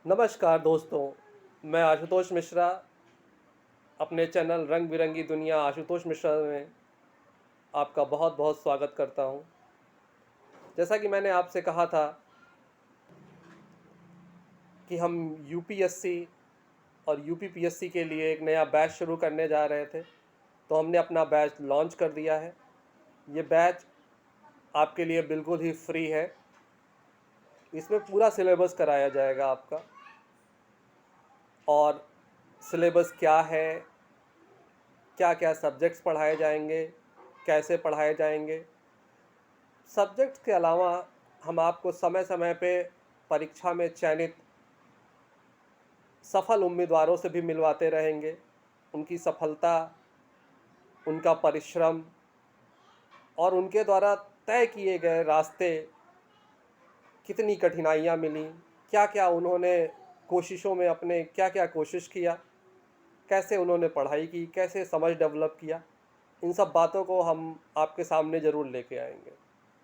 नमस्कार दोस्तों, मैं आशुतोष मिश्रा अपने चैनल रंग बिरंगी दुनिया आशुतोष मिश्रा में आपका बहुत बहुत स्वागत करता हूं। जैसा कि मैंने आपसे कहा था कि हम यूपीएससी और यूपीपीएससी के लिए एक नया बैच शुरू करने जा रहे थे, तो हमने अपना बैच लॉन्च कर दिया है। ये बैच आपके लिए बिल्कुल ही फ्री है। इसमें पूरा सिलेबस कराया जाएगा आपका। और सिलेबस क्या है, क्या क्या सब्जेक्ट्स पढ़ाए जाएंगे, कैसे पढ़ाए जाएंगे, सब्जेक्ट्स के अलावा हम आपको समय समय पे परीक्षा में चयनित सफल उम्मीदवारों से भी मिलवाते रहेंगे। उनकी सफलता, उनका परिश्रम और उनके द्वारा तय किए गए रास्ते, कितनी कठिनाइयाँ मिली, क्या क्या उन्होंने कोशिशों में अपने क्या क्या कोशिश किया, कैसे उन्होंने पढ़ाई की, कैसे समझ डेवलप किया, इन सब बातों को हम आपके सामने ज़रूर लेके आएंगे।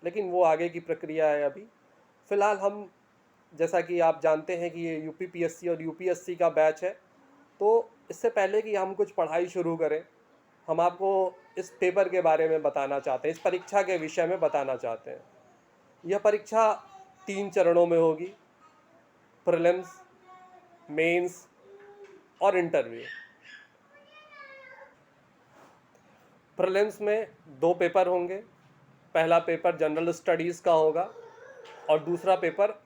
लेकिन वो आगे की प्रक्रिया है। अभी फ़िलहाल हम, जैसा कि आप जानते हैं कि ये यूपीपीएससी और यूपीएससी का बैच है, तो इससे पहले कि हम कुछ पढ़ाई शुरू करें, हम आपको इस पेपर के बारे में बताना चाहते हैं, इस परीक्षा के विषय में बताना चाहते हैं। यह परीक्षा 3 चरणों में होगी: प्रीलिम्स, मेंस और इंटरव्यू। प्रीलिम्स में 2 पेपर होंगे। पहला पेपर जनरल स्टडीज़ का होगा और दूसरा पेपर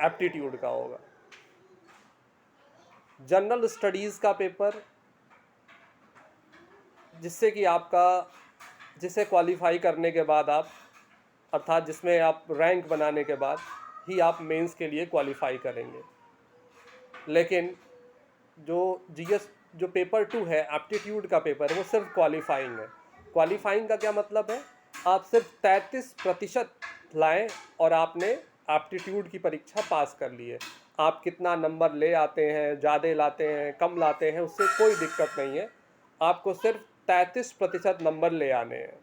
एप्टीट्यूड का होगा। जनरल स्टडीज़ का पेपर, जिससे कि आपका, जिसे क्वालिफाई करने के बाद आप, अर्थात जिसमें आप रैंक बनाने के बाद ही आप मेंस के लिए क्वालिफाई करेंगे। लेकिन जो जीएस जो पेपर 2 है, एप्टीट्यूड का पेपर, वो सिर्फ क्वालिफाइंग है। क्वालिफाइंग का क्या मतलब है? आप सिर्फ 33% लाएं और आपने एप्टीट्यूड की परीक्षा पास कर ली है। आप कितना नंबर ले आते हैं, ज़्यादा लाते हैं, कम लाते हैं, उससे कोई दिक्कत नहीं है। आपको सिर्फ 33% नंबर ले आने हैं।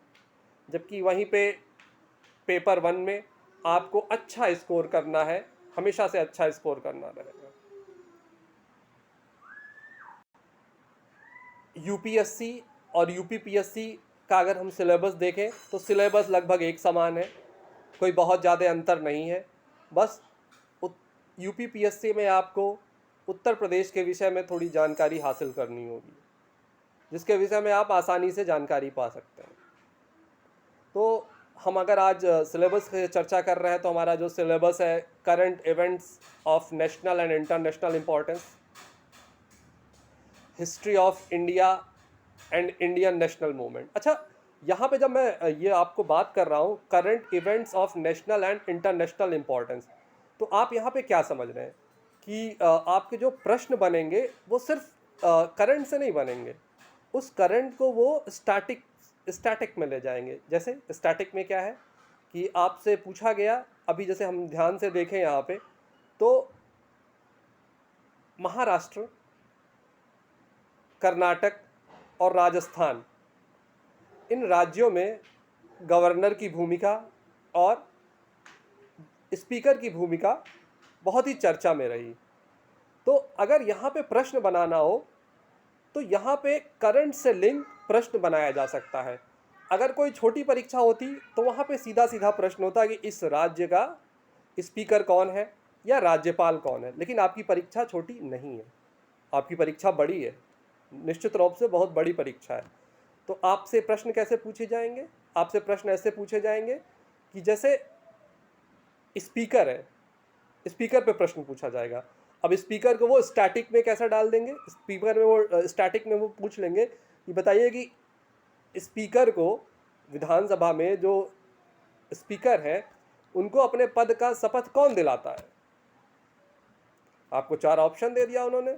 जबकि वहीं पे पेपर 1 में आपको अच्छा स्कोर करना है, हमेशा से अच्छा स्कोर करना रहेगा। यूपीएससी और यूपीपीएससी का अगर हम सिलेबस देखें तो सिलेबस लगभग एक समान है, कोई बहुत ज़्यादा अंतर नहीं है। बस यूपीपीएससी में आपको उत्तर प्रदेश के विषय में थोड़ी जानकारी हासिल करनी होगी, जिसके विषय में आप आसानी से जानकारी पा सकते हैं। तो हम अगर आज सिलेबस की चर्चा कर रहे हैं, तो हमारा जो सिलेबस है, current events of national and international importance, history of India and Indian national movement. अच्छा, यहाँ पे जब मैं ये आपको बात कर रहा हूँ current events of national and international importance, तो आप यहाँ पे क्या समझ रहे हैं कि आपके जो प्रश्न बनेंगे वो सिर्फ करंट से नहीं बनेंगे। उस करंट को वो स्टैटिक में ले जाएंगे। जैसे स्टैटिक में क्या है कि आपसे पूछा गया, अभी जैसे हम ध्यान से देखें यहाँ पे, तो महाराष्ट्र, कर्नाटक और राजस्थान, इन राज्यों में गवर्नर की भूमिका और स्पीकर की भूमिका बहुत ही चर्चा में रही। तो अगर यहाँ पे प्रश्न बनाना हो तो यहाँ पे करंट से लिंक प्रश्न बनाया जा सकता है। अगर कोई छोटी परीक्षा होती तो वहाँ पे सीधा सीधा प्रश्न होता कि इस राज्य का स्पीकर कौन है या राज्यपाल कौन है। लेकिन आपकी परीक्षा छोटी नहीं है, आपकी परीक्षा बड़ी है, निश्चित रूप से बहुत बड़ी परीक्षा है। तो आपसे प्रश्न कैसे पूछे जाएंगे? आपसे प्रश्न ऐसे पूछे जाएंगे कि जैसे स्पीकर है, स्पीकर पे प्रश्न पूछा जाएगा। अब स्पीकर को वो स्टैटिक में कैसा डाल देंगे, स्पीकर में वो स्टैटिक में वो पूछ लेंगे कि बताइए कि स्पीकर को, विधानसभा में जो स्पीकर है, उनको अपने पद का शपथ कौन दिलाता है? आपको 4 ऑप्शन दे दिया उन्होंने: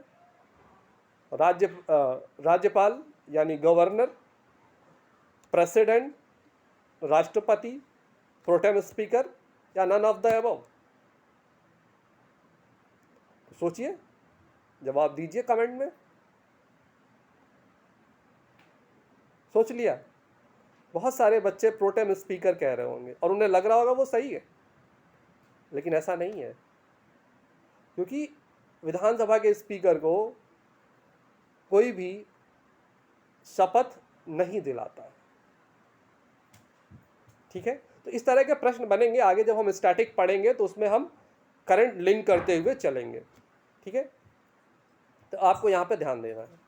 राज्यपाल यानी गवर्नर, प्रेसिडेंट, राष्ट्रपति, प्रोटेम स्पीकर, या नन ऑफ द अबव। सोचिए, जवाब दीजिए कमेंट में। सोच लिया? बहुत सारे बच्चे प्रोटेम स्पीकर कह रहे होंगे और उन्हें लग रहा होगा वो सही है, लेकिन ऐसा नहीं है। क्योंकि विधानसभा के स्पीकर को कोई भी शपथ नहीं दिलाता है। ठीक है, तो इस तरह के प्रश्न बनेंगे आगे जब हम स्टैटिक पढ़ेंगे, तो उसमें हम करंट लिंक करते हुए चलेंगे। ठीक है, तो आपको यहाँ पे ध्यान देना है।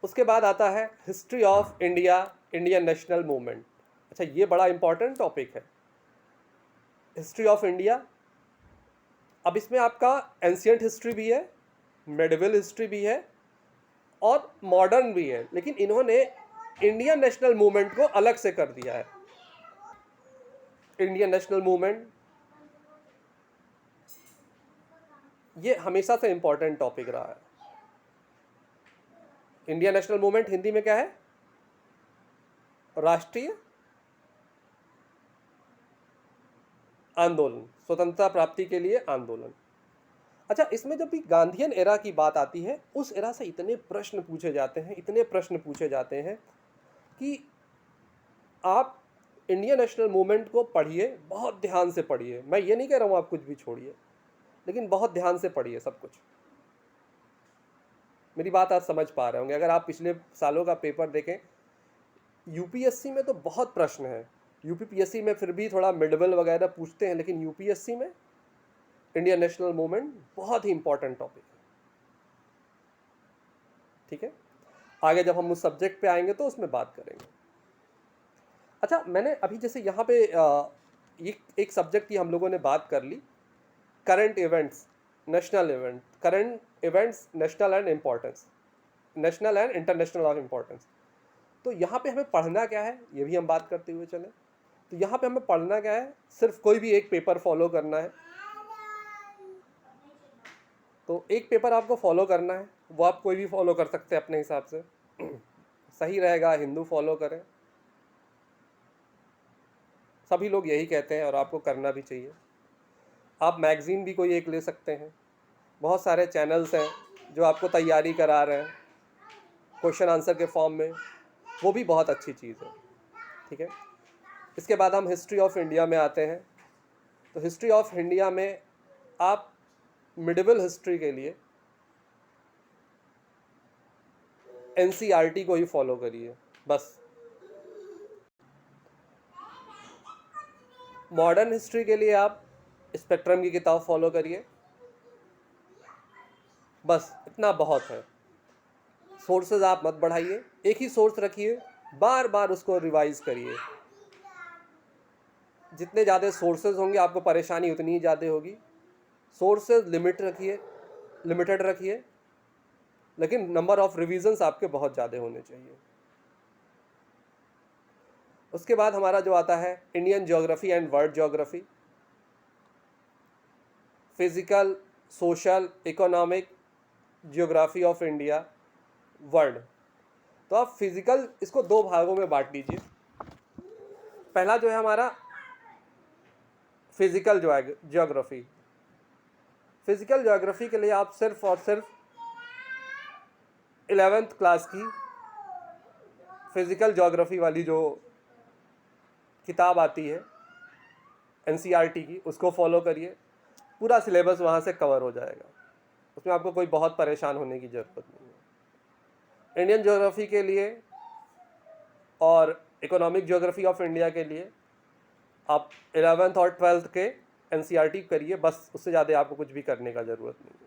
उसके बाद आता है history of India, Indian national movement. अच्छा, ये बड़ा इंपॉर्टेंट टॉपिक है, हिस्ट्री ऑफ इंडिया। अब इसमें आपका एंशियंट हिस्ट्री भी है, मेडिवल हिस्ट्री भी है और मॉडर्न भी है, लेकिन इन्होंने इंडियन नेशनल मूवमेंट को अलग से कर दिया है। इंडियन नेशनल मूवमेंट ये हमेशा से इंपॉर्टेंट टॉपिक रहा है। इंडियन नेशनल मूवमेंट हिंदी में क्या है? राष्ट्रीय आंदोलन, स्वतंत्रता प्राप्ति के लिए आंदोलन। अच्छा, इसमें जब भी गांधीयन एरा की बात आती है, उस एरा से इतने प्रश्न पूछे जाते हैं, इतने प्रश्न पूछे जाते हैं कि आप इंडियन नेशनल मूवमेंट को पढ़िए, बहुत ध्यान से पढ़िए। मैं ये नहीं कह रहा हूँ आप कुछ भी छोड़िए, लेकिन बहुत ध्यान से पढ़िए सब कुछ। मेरी बात आप समझ पा रहे होंगे। अगर आप पिछले सालों का पेपर देखें, यूपीएससी में तो बहुत प्रश्न हैं। यूपीपीएससी में फिर भी थोड़ा मिडबल वगैरह पूछते हैं, लेकिन यूपीएससी में इंडियन नेशनल मूवमेंट बहुत ही इंपॉर्टेंट टॉपिक है। ठीक है, आगे जब हम उस सब्जेक्ट पे आएंगे तो उसमें बात करेंगे। अच्छा, मैंने अभी जैसे यहाँ पे एक सब्जेक्ट की हम लोगों ने बात कर ली, current events, national event, current events national and importance, national and international of importance. तो यहाँ पे हमें पढ़ना क्या है, ये भी हम बात करते हुए चलें। तो यहाँ पे हमें पढ़ना क्या है, सिर्फ कोई भी एक पेपर फॉलो करना है। तो एक पेपर आपको फॉलो करना है, वो आप कोई भी फॉलो कर सकते हैं अपने हिसाब से। सही रहेगा हिंदू फॉलो करें, सभी लोग यही कहते हैं और आपको करना भी चाहिए। आप मैगज़ीन भी कोई एक ले सकते हैं, बहुत सारे चैनल्स हैं जो आपको तैयारी करा रहे हैं क्वेश्चन आंसर के फॉर्म में, वो भी बहुत अच्छी चीज़ है। ठीक है, इसके बाद हम हिस्ट्री ऑफ इंडिया में आते हैं। तो हिस्ट्री ऑफ इंडिया में आप मिडिवल हिस्ट्री के लिए एनसीईआरटी को ही फॉलो करिए बस। मॉडर्न हिस्ट्री के लिए आप स्पेक्ट्रम की किताब फॉलो करिए, बस इतना बहुत है। सोर्सेज आप मत बढ़ाइए, एक ही सोर्स रखिए, बार बार उसको रिवाइज करिए। जितने ज़्यादा सोर्सेज होंगे आपको परेशानी उतनी ही ज़्यादा होगी। सोर्सेज लिमिटेड रखिए, लेकिन नंबर ऑफ रिवीजन्स आपके बहुत ज़्यादा होने चाहिए। उसके बाद हमारा जो आता है Indian geography and world geography, physical, social, economic geography of India, world. तो आप फिजिकल इसको दो भागों में बांट लीजिए। पहला जो है हमारा फिजिकल ज्योग्राफी। फिजिकल ज्योग्राफी के लिए आप सिर्फ और सिर्फ 11th क्लास की फिजिकल ज्योग्राफी वाली जो किताब आती है एनसीईआरटी की, उसको फॉलो करिए, पूरा सिलेबस वहाँ से कवर हो जाएगा। उसमें आपको कोई बहुत परेशान होने की ज़रूरत नहीं है। इंडियन ज्योग्राफी के लिए और इकोनॉमिक ज्योग्राफी ऑफ इंडिया के लिए आप 11th और 12th के एनसीईआरटी करिए, बस। उससे ज़्यादा आपको कुछ भी करने का ज़रूरत नहीं है।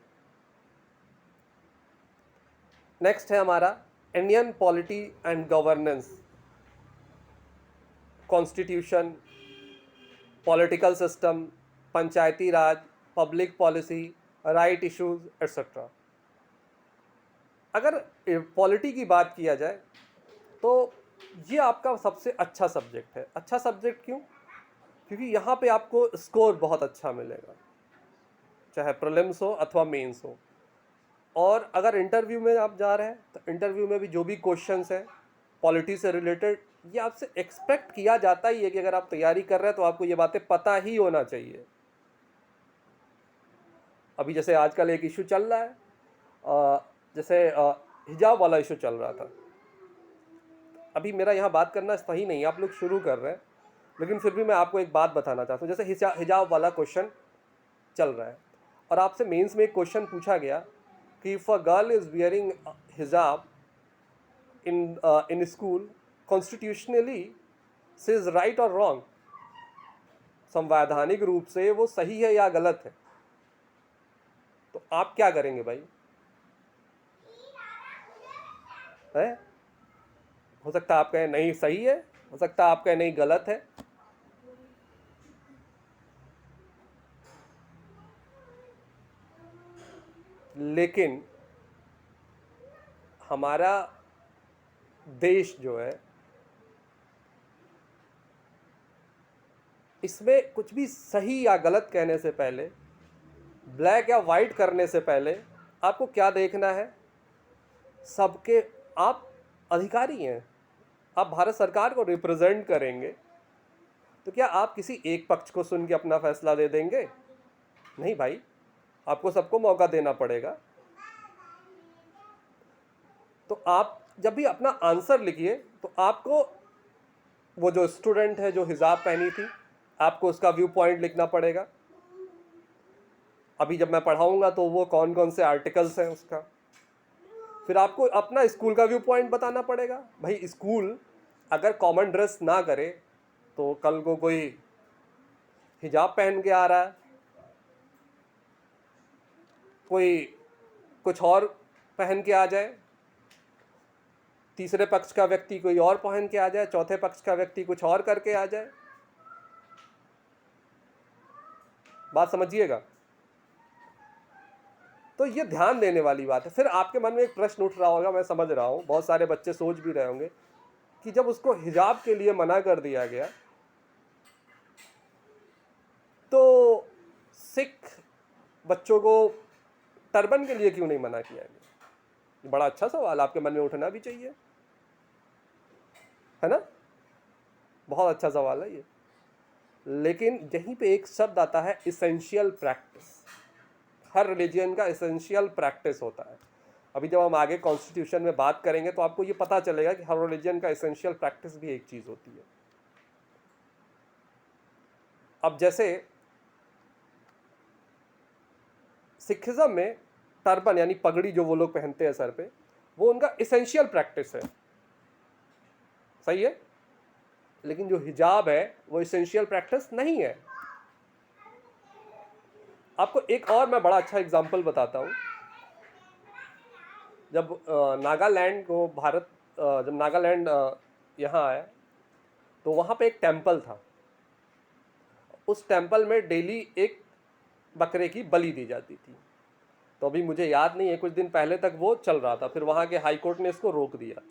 नेक्स्ट है हमारा Indian polity and governance, constitution, political system, Panchayati Raj, public policy, right issues etcetera. अगर पॉलिटी की बात किया जाए तो ये आपका सबसे अच्छा सब्जेक्ट है। अच्छा सब्जेक्ट क्यों? क्योंकि यहाँ पे आपको स्कोर बहुत अच्छा मिलेगा, चाहे प्रीलिम्स हो अथवा मेंस हो। और अगर इंटरव्यू में आप जा रहे हैं तो इंटरव्यू में भी जो भी क्वेश्चंस हैं पॉलिटी से रिलेटेड, ये आपसे एक्सपेक्ट किया जाता ही है कि अगर आप तैयारी कर रहे हैं तो आपको ये बातें पता ही होना चाहिए। अभी जैसे आजकल एक इशू चल रहा है, जैसे हिजाब वाला इशू चल रहा था। अभी मेरा यहाँ बात करना सही नहीं है, आप लोग शुरू कर रहे हैं, लेकिन फिर भी मैं आपको एक बात बताना चाहता हूँ। जैसे हिजाब वाला क्वेश्चन चल रहा है, और आपसे मेंस में एक क्वेश्चन पूछा गया कि if a girl is wearing हिजाब इन स्कूल कॉन्स्टिट्यूशनली से इज़ राइट और रॉन्ग, संवैधानिक रूप से वो सही है या गलत है, तो आप क्या करेंगे भाई? है, हो सकता है आप कहें नहीं सही है, हो सकता है आप कहें नहीं गलत है। लेकिन हमारा देश जो है, इसमें कुछ भी सही या गलत कहने से पहले, ब्लैक या वाइट करने से पहले आपको क्या देखना है? सबके आप अधिकारी हैं, आप भारत सरकार को रिप्रेजेंट करेंगे, तो क्या आप किसी एक पक्ष को सुन के अपना फैसला दे देंगे? नहीं भाई, आपको सबको मौका देना पड़ेगा। तो आप जब भी अपना आंसर लिखिए तो आपको वो जो स्टूडेंट है जो हिजाब पहनी थी, आपको उसका व्यू पॉइंट लिखना पड़ेगा। अभी जब मैं पढ़ाऊंगा तो वो कौन कौन से आर्टिकल्स हैं उसका, फिर आपको अपना स्कूल का व्यू पॉइंट बताना पड़ेगा। भाई स्कूल अगर कॉमन ड्रेस ना करे तो कल को कोई हिजाब पहन के आ रहा है, कोई कुछ और पहन के आ जाए, तीसरे पक्ष का व्यक्ति कोई और पहन के आ जाए, चौथे पक्ष का व्यक्ति कुछ और करके आ जाए, बात समझिएगा। तो ये ध्यान देने वाली बात है। फिर आपके मन में एक प्रश्न उठ रहा होगा, मैं समझ रहा हूँ बहुत सारे बच्चे सोच भी रहे होंगे कि जब उसको हिजाब के लिए मना कर दिया गया तो सिख बच्चों को टर्बन के लिए क्यों नहीं मना किया गया? बड़ा अच्छा सवाल आपके मन में उठना भी चाहिए, है ना? बहुत अच्छा सवाल है ये। लेकिन यहीं पे एक शब्द आता है इसेंशियल प्रैक्टिस। हर रिलीजियन का इसेंशियल प्रैक्टिस होता है। अभी जब हम आगे कॉन्स्टिट्यूशन में बात करेंगे तो आपको ये पता चलेगा कि हर रिलीजन का एसेंशियल प्रैक्टिस भी एक चीज़ होती है। अब जैसे सिखिज्म में टर्बन यानी पगड़ी जो वो लोग पहनते हैं सर पे, वो उनका एसेंशियल प्रैक्टिस है, सही है। लेकिन जो हिजाब है वो एसेंशियल प्रैक्टिस नहीं है। आपको एक और मैं बड़ा अच्छा एग्जांपल बताता हूँ। जब नागालैंड को भारत जब नागालैंड यहाँ आया तो वहाँ पे एक टेम्पल था। उस टेम्पल में डेली एक बकरे की बलि दी जाती थी। तो अभी मुझे याद नहीं है, कुछ दिन पहले तक वो चल रहा था, फिर वहाँ के हाई कोर्ट ने इसको रोक दिया।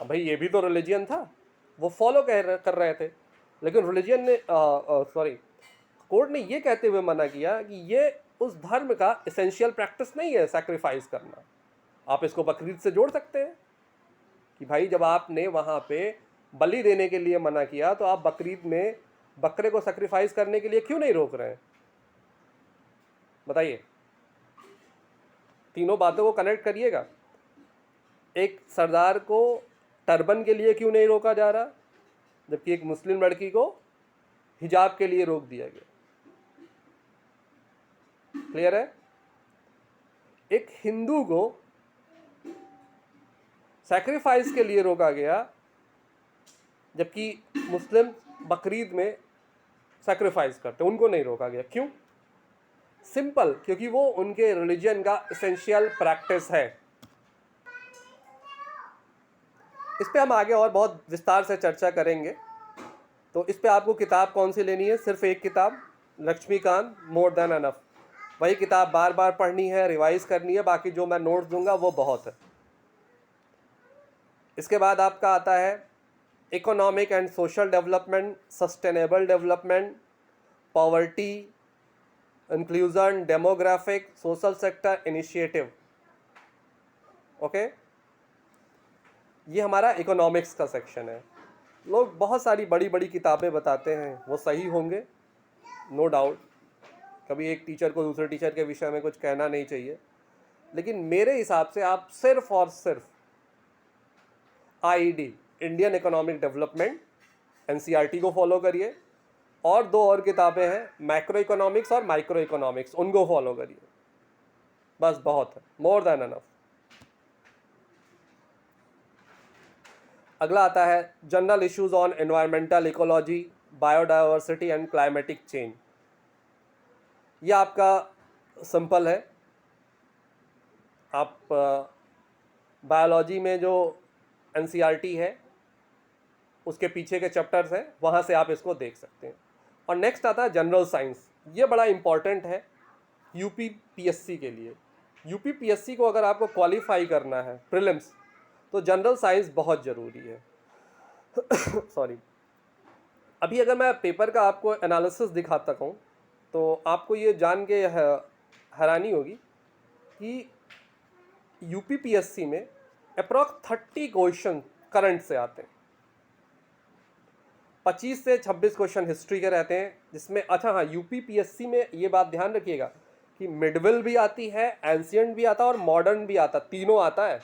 अब भाई ये भी तो रिलीजियन था, वो फॉलो कर रहे थे, लेकिन रिलीजियन ने कोर्ट ने ये कहते हुए मना किया कि ये उस धर्म का एसेंशियल प्रैक्टिस नहीं है सैक्रिफाइस करना। आप इसको बकरीद से जोड़ सकते हैं कि भाई जब आपने वहाँ पे बलि देने के लिए मना किया तो आप बकरीद में बकरे को सैक्रिफाइस करने के लिए क्यों नहीं रोक रहे हैं? बताइए, तीनों बातों को कनेक्ट करिएगा। एक सरदार को टर्बन के लिए क्यों नहीं रोका जा रहा, जबकि एक मुस्लिम लड़की को हिजाब के लिए रोक दिया गया? क्लियर है? एक हिंदू को सैक्रिफाइस के लिए रोका गया, जबकि मुस्लिम बकरीद में सैक्रिफाइस करते, उनको नहीं रोका गया। क्यों? सिंपल, क्योंकि वो उनके रिलीजन का एसेंशियल प्रैक्टिस है। इस पे हम आगे और बहुत विस्तार से चर्चा करेंगे। तो इस पे आपको किताब कौन सी लेनी है? सिर्फ एक किताब, लक्ष्मीकांत, मोर देन एनफ। वही किताब बार बार पढ़नी है, रिवाइज करनी है, बाकी जो मैं नोट्स दूंगा वो बहुत है। इसके बाद आपका आता है economic and social development, sustainable development, poverty, inclusion, demographic, social sector initiative. Okay, ये हमारा इकोनॉमिक्स का सेक्शन है। लोग बहुत सारी बड़ी बड़ी किताबें बताते हैं, वो सही होंगे, नो डाउट। कभी एक टीचर को दूसरे टीचर के विषय में कुछ कहना नहीं चाहिए, लेकिन मेरे हिसाब से आप सिर्फ और सिर्फ ID, Indian economic development, NCERT को फॉलो करिए। और 2 और किताबें हैं, मैक्रो इकोनॉमिक्स और माइक्रो इकोनॉमिक्स, उनको फॉलो करिए, बस बहुत है, मोर देन एनफ। अगला आता है general issues on environmental ecology, biodiversity and climatic change. ये आपका सिंपल है, आप बायोलॉजी में जो एनसीईआरटी है उसके पीछे के चैप्टर्स हैं, वहाँ से आप इसको देख सकते हैं। और नेक्स्ट आता है जनरल साइंस, ये बड़ा इंपॉर्टेंट है यूपीपीएससी के लिए। यूपीपीएससी को अगर आपको क्वालिफाई करना है प्रीलिम्स, तो जनरल साइंस बहुत ज़रूरी है। सॉरी, अभी अगर मैं पेपर का आपको एनालिसिस दिखाता हूँ तो आपको ये जान के हैरानी होगी कि यूपीपीएससी में अप्रॉक्स 30 क्वेश्चन करंट से आते हैं। 25 से 26 क्वेश्चन हिस्ट्री के रहते हैं, जिसमें अच्छा हाँ, यूपीपीएससी में ये बात ध्यान रखिएगा कि मिडविल भी आती है, एंशिएंट भी आता है और मॉडर्न भी आता, तीनों आता है।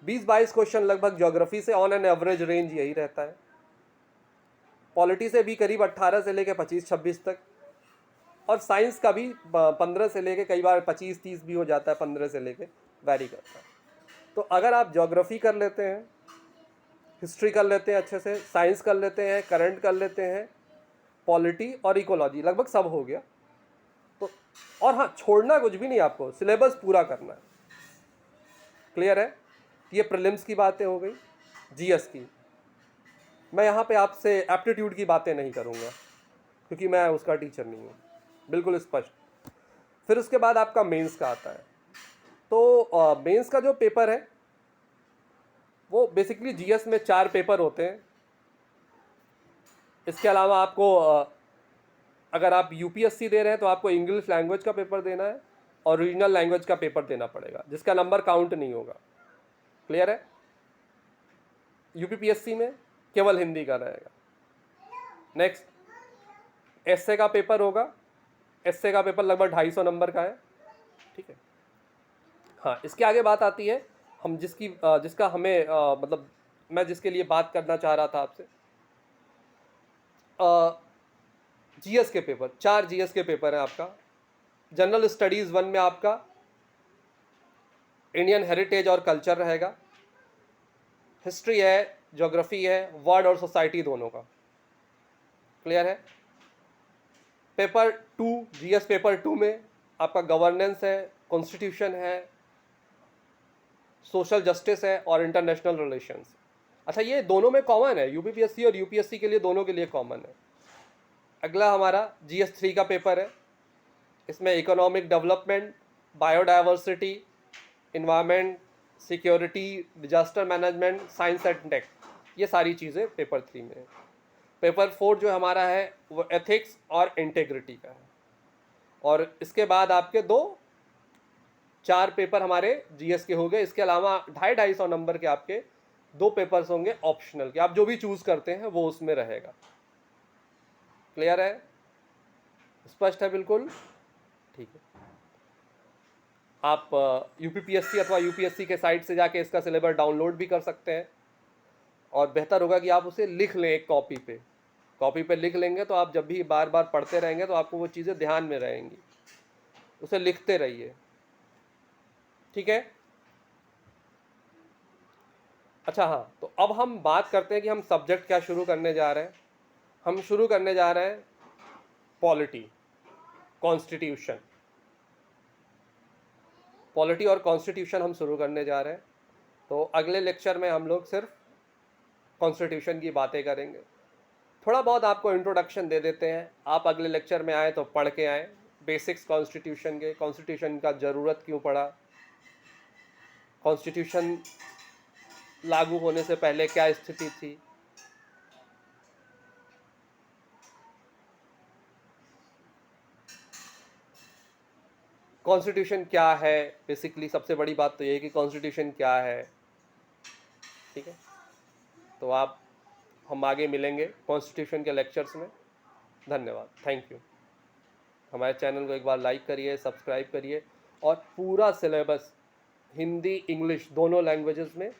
20-22 क्वेश्चन लगभग ज्योग्राफी से, ऑन एन एवरेज रेंज यही रहता है। पॉलिटी से भी करीब 18 से लेकर 25-26 तक, और साइंस का भी 15 से लेके, कई बार 25-30 भी हो जाता है, 15 से लेके वैरी करता है। तो अगर आप ज्योग्राफी कर लेते हैं, हिस्ट्री कर लेते हैं अच्छे से, साइंस कर लेते हैं, करंट कर लेते हैं, पॉलिटी और इकोलॉजी, लगभग सब हो गया। तो और हाँ, छोड़ना कुछ भी नहीं, आपको सिलेबस पूरा करना है। क्लियर है? ये प्रीलिम्स की बातें हो गई। जीएस की मैं यहाँ पे आपसे एप्टीट्यूड की बातें नहीं करूँगा, क्योंकि मैं उसका टीचर नहीं हूँ, बिल्कुल स्पष्ट। फिर उसके बाद आपका मेंस का आता है। तो मेंस का जो पेपर है वो बेसिकली जीएस में 4 पेपर होते हैं। इसके अलावा आपको अगर आप यूपीएससी दे रहे हैं तो आपको इंग्लिश लैंग्वेज का पेपर देना है और रीजनल लैंग्वेज का पेपर देना पड़ेगा, जिसका नंबर काउंट नहीं होगा। क्लियर है? यूपीपीएससी में केवल हिंदी का रहेगा। नेक्स्ट एसए का पेपर होगा। एसए का पेपर लगभग 250 नंबर का है। ठीक है। हाँ, इसके आगे बात आती है हम जिसका हमें मतलब मैं जिसके लिए बात करना चाह रहा था आपसे, जीएस के पेपर। 4 जीएस के पेपर है आपका। जनरल स्टडीज़ 1 में आपका इंडियन हेरिटेज और कल्चर रहेगा। हिस्ट्री है, ज्योग्राफी है, वर्ड और सोसाइटी दोनों का। क्लियर है? पेपर 2, जीएस पेपर 2 में आपका गवर्नेंस है, कॉन्स्टिट्यूशन है, सोशल जस्टिस है और इंटरनेशनल रिलेशंस। अच्छा, ये दोनों में कॉमन है, यूपीपीएससी और यूपीएससी के लिए, दोनों के लिए कॉमन है। अगला हमारा जीएस 3 का पेपर है। इसमें economic development, biodiversity, environment, security, disaster management, science and tech, ये सारी चीज़ें पेपर 3 में है। पेपर 4 जो हमारा है वो एथिक्स और इंटेग्रिटी का है। और इसके बाद आपके 4 पेपर हमारे जीएस के हो गए। इसके अलावा 250-250 नंबर के आपके 2 पेपर्स होंगे ऑप्शनल के, आप जो भी चूज़ करते हैं वो उसमें रहेगा। क्लियर है? स्पष्ट है? बिल्कुल ठीक है। आप यूपीपीएससी अथवा यूपीएससी के साइट से जाके इसका सिलेबस डाउनलोड भी कर सकते हैं, और बेहतर होगा कि आप उसे लिख लें एक कॉपी पे लिख लेंगे तो आप जब भी बार बार पढ़ते रहेंगे तो आपको वो चीज़ें ध्यान में रहेंगी। उसे लिखते रहिए। ठीक है? अच्छा हाँ, तो अब हम बात करते हैं कि हम सब्जेक्ट क्या शुरू करने जा रहे हैं। हम शुरू करने जा रहे हैं पॉलिटी, कॉन्स्टिट्यूशन। पॉलिटी और कॉन्स्टिट्यूशन हम शुरू करने जा रहे हैं। तो अगले लेक्चर में हम लोग सिर्फ कॉन्स्टिट्यूशन की बातें करेंगे। थोड़ा बहुत आपको इंट्रोडक्शन दे देते हैं। आप अगले लेक्चर में आए तो पढ़ के आए बेसिक्स कॉन्स्टिट्यूशन के, कॉन्स्टिट्यूशन का ज़रूरत क्यों पड़ा, कॉन्स्टिट्यूशन लागू होने से पहले क्या स्थिति थी, कॉन्स्टिट्यूशन क्या है। बेसिकली सबसे बड़ी बात तो ये है कि कॉन्स्टिट्यूशन क्या है। ठीक है? तो हम आगे मिलेंगे कॉन्स्टिट्यूशन के लेक्चर्स में। धन्यवाद, थैंक यू। हमारे चैनल को एक बार लाइक करिए, सब्सक्राइब करिए, और पूरा सिलेबस हिंदी इंग्लिश दोनों लैंग्वेजेस में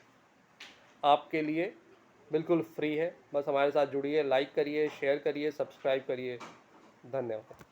आपके लिए बिल्कुल फ्री है, बस हमारे साथ जुड़िए, लाइक करिए, शेयर करिए, सब्सक्राइब करिए। धन्यवाद।